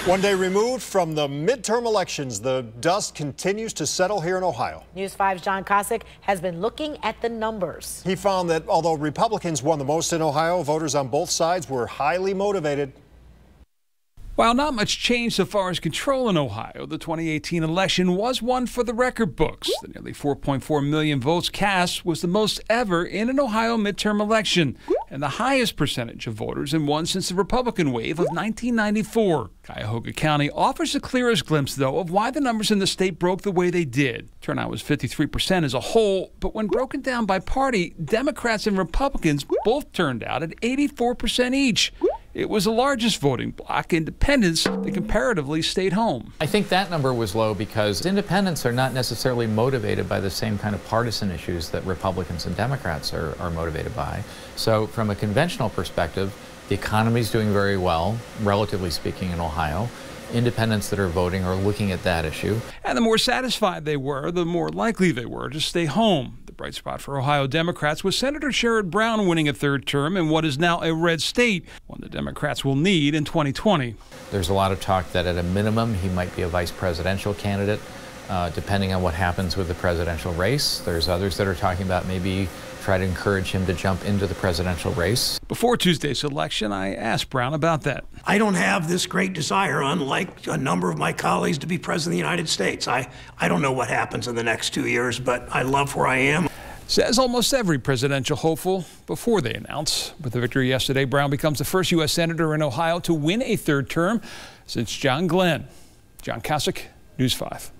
One day removed from the midterm elections, the dust continues to settle here in Ohio. News 5's John Kosick has been looking at the numbers. He found that although Republicans won the most in Ohio, voters on both sides were highly motivated. While not much changed so far as control in Ohio, the 2018 election was one for the record books. The nearly 4.4 million votes cast was the most ever in an Ohio midterm election, and the highest percentage of voters in one since the Republican wave of 1994. Cuyahoga County offers the clearest glimpse, though, of why the numbers in the state broke the way they did. Turnout was 53% as a whole, but when broken down by party, Democrats and Republicans both turned out at 84% each. It was the largest voting bloc, independents, that comparatively stayed home. I think that number was low because independents are not necessarily motivated by the same kind of partisan issues that Republicans and Democrats are motivated by. So from a conventional perspective, the economy is doing very well, relatively speaking, in Ohio. Independents that are voting are looking at that issue. And the more satisfied they were, the more likely they were to stay home. The bright spot for Ohio Democrats was Senator Sherrod Brown winning a third term in what is now a red state, one the Democrats will need in 2020. There's a lot of talk that at a minimum he might be a vice presidential candidate, depending on what happens with the presidential race. There's others that are talking about maybe try to encourage him to jump into the presidential race. Before Tuesday's election, I asked Brown about that. I don't have this great desire, unlike a number of my colleagues, to be president of the United States. I don't know what happens in the next 2 years, but I love where I am. Says almost every presidential hopeful before they announce. With the victory yesterday, Brown becomes the first U.S. Senator in Ohio to win a third term since John Glenn. John Kosick, News 5.